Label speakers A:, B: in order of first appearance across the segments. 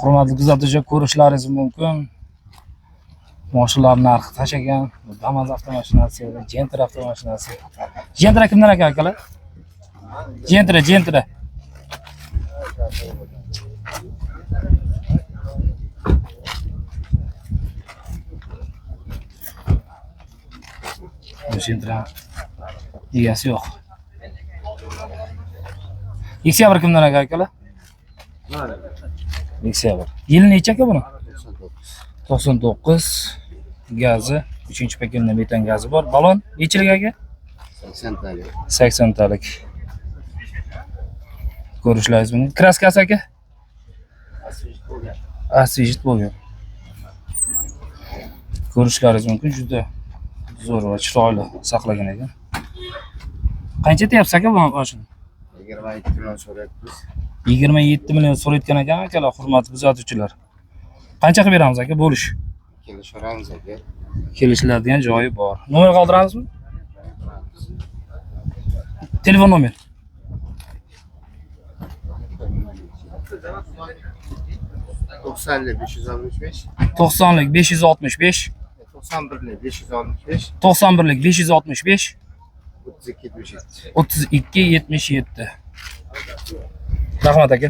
A: Hurmatli kuzatuvchi, ko'rishlaringiz mumkin. Mashinalar narxi tashagan. Damas avtomashinasi, Gentra avtomashinasi. Gentra kimdan akalar? Gentra. Gentra egasi yo'q. Xabar kimdan akalar? Xabar. Yili necha aka buni? 99. Gazi, 3-paketli metan gazi bor. Balon nechilik aka?
B: 80 talik.
A: 80 talik. Ko'rishlaringiz mumkin. Kraskasi aka? Asvijit bo'lgan. Ko'rishlaringiz mumkin, juda zo'r va chiroyli saqlagan ekan. Qancha deyapsiz aka bu mashina?
B: 27 million so'rayapmiz.
A: 27 million so'rayotgan ekan akalar, hurmatli kuzatuvchilar. Qancha qilib beramiz aka bo'lish?
B: Kelishamiz aka.
A: Kelishiladigan joyi bor. Nomer qoldiramizmi? Telefon nomer.
B: 90lik 565.
A: 90lik 565.
B: 91lik 565.
A: 91lik 565.
B: 3277.
A: 3277. Rahmat aka.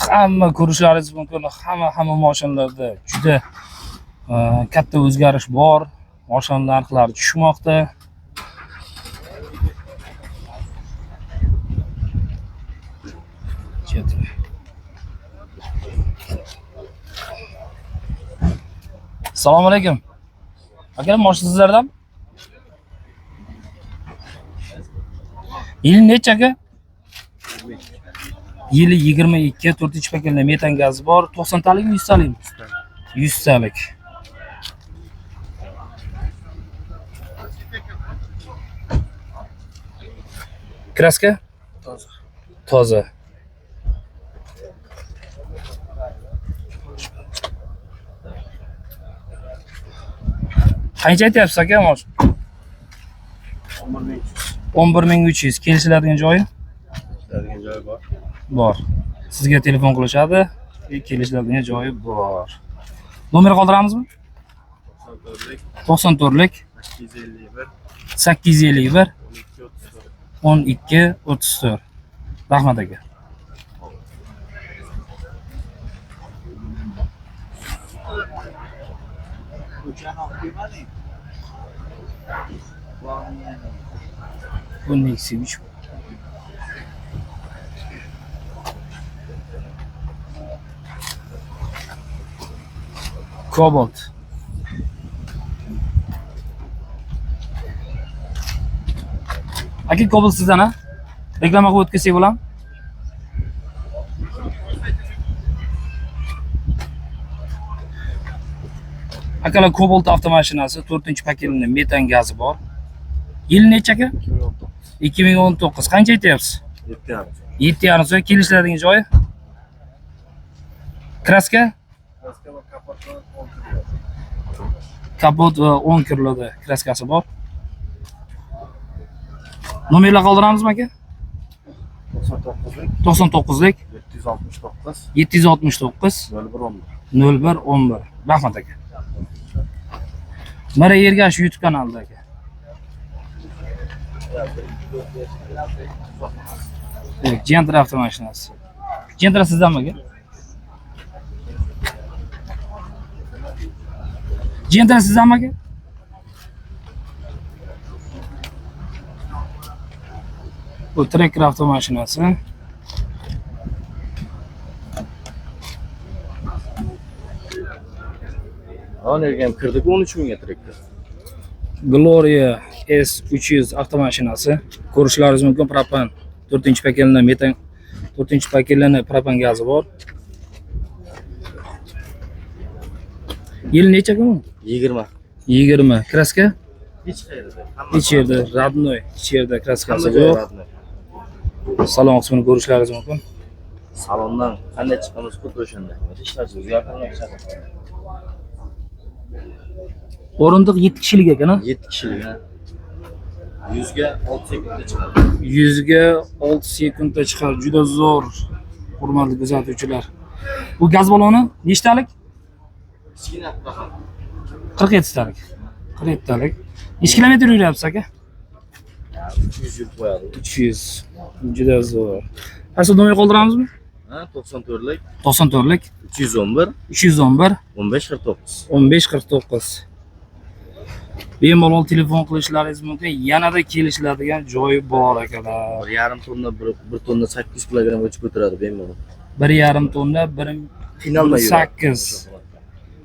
A: Hamma ko'rishlaringiz mumkin. Hamma mashinalarda juda katta o'zgarish bor. Mashina narxlari tushmoqda. Assalomu alaykum. Aka, mashina sizlardan? Yili necha aka? Yili 22, 4-paketli metan gazi bor. 90 talikmi, 100 talikmi? 100 talik. Kraska? Toza. Qancha aytyapsiz aka mashina? 11300. Kelishiladigan joyi?
B: Kelishiladigan joyi bor.
A: Bor. Sizga telefon qilishadi. Kelishiladigan joyi bor. Nomer qoldiramizmi? 94lik 851 1234. Rahmat aka. Bu neymiş? Cobalt. Aka, Cobalt sizdan ha? Reklama qilib o'tkazsak bo'ladimi? Akalar, Cobalt avtomashinasi 4-paketli metan gazi bor. Yili necha aka? 2019. Qancha aytyapsiz? 7,5 so'm. Kelishiladigan joyi? Kraska? Kapot va 10 kiloda kraskasi bor. Nomerlar qoldiramizmi aka? 99lik 769 0111. Rahmat aka. Mara Ergash YouTube kanalida aka. Gentra avtomashinasi. Gentra sizdanmi aka? Gentra sizdanmi aka? Bu Tracker avtomashinasi.
B: Onergam kirdik 13 mingga Tracker.
A: Gloria S300 avtomashinasi. Ko'rishlaringiz mumkin, propan 4-paketli metan 4-paketli propan gazi bor. Yil necha kun?
B: 20.
A: 20. Kraska?
B: Hech qayerda.
A: Radnoy. Hech yerda kraskasi yo'q. Salon qismini ko'rishlaringiz mumkin.
B: Salondan qanday chiqamiz xuddi o'shanda. Ishlash o'zgartirmoq shart.
A: O'rindiq 7 kishilik ekan-a?
B: 7 kishilik. 100'ga 6 sekundda chiqadi.
A: 100 ga 6 sekundda chiqar. Juda zo'r. Hurmatli kuzatuvchilar. Bu gaz baloni nechtalik?
B: Kichkina faqat
A: 47 talik. 47 talik. Necha kilometr yuryapsiz aka?
B: 300 yurib qo'yadi.
A: 300. Juda zo'r. Asl nomer qoldiramizmi?
B: Ha, 94lik
A: 94lik
B: 311
A: 311
B: 1549.
A: 1549. Bemalol telefon qilishlaringiz mumkin. Yanada kelishiladigan joyi bor akalar.
B: 1,5 tonna 1 tonna 800 kilogrammgacha ko'taradi bemalol.
A: 1,5 tonna 1
B: Finalda
A: 8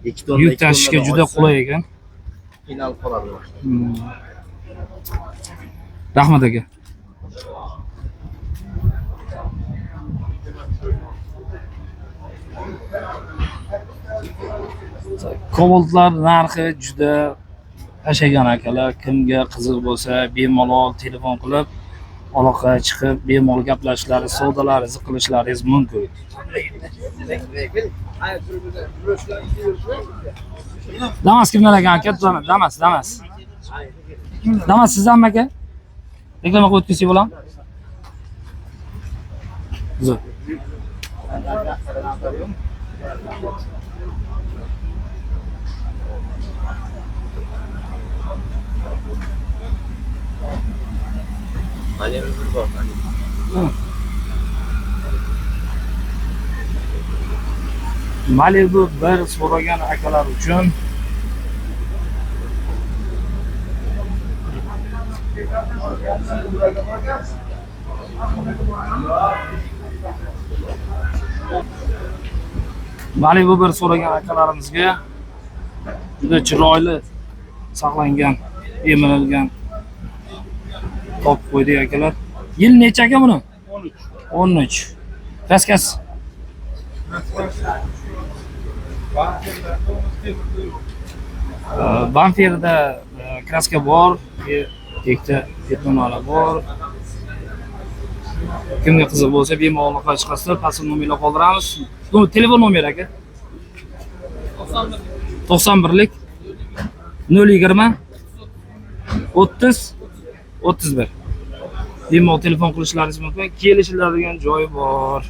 B: 2 tonna
A: yuk tashishga juda qulay ekan.
B: Final qoladi.
A: Rahmat aka. Kobaltlar narxi juda tashagan akalar. Kimga qiziq bo'lsa, bemalol telefon qilib, aloqaga chiqib, bemalol gaplashishlaringiz, savdolaringizni qilishlaringiz mumkin. Damas kimdan ekan aka? Damas. Damas sizdanmi aka? Reklama qilib o'tkazsak bo'ladimi? Zo'r.
B: Mana bir bor.
A: Malibu bir so'ragan akalar uchun Malibu bir so'ragan akalarimizga juda chiroyli saqlangan, emirilgan topib qo'ydik akalar. Yil necha aka buni? 13. Kraskasi Banferda kraska bor, tekda betonlar bor. Kimga qiziq bo'lsa, bemalol aloqaga chiqasizlar, pastda nomerlar qoldiramiz. Bu telefon nomeri aka. 91lik 020 30 31. Bemalol telefon qilishlaringiz mumkin. Kelishiladigan joyi bor.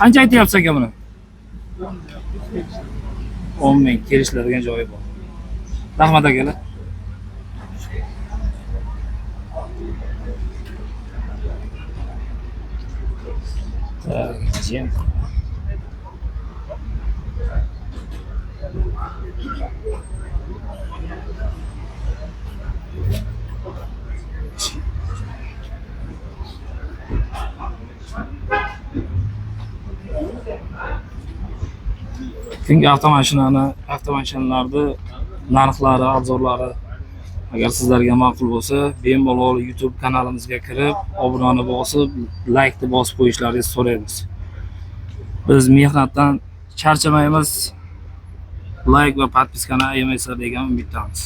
A: Qancha aytyapsiz aka buni? 10 ming kelishiladigan joyi bor. Rahmat akalar. Jim. Chunki avtomashinalarni narxlari, obzorlari agar sizlarga ma'qul bo'lsa, bemalol YouTube kanalimizga kirib, obunani bosib, like bosib qo'yishlaringizni so'raymiz. Biz mehnatdan charchamaymiz. Like va podpiskani ayamaysizlar degan umiddamiz.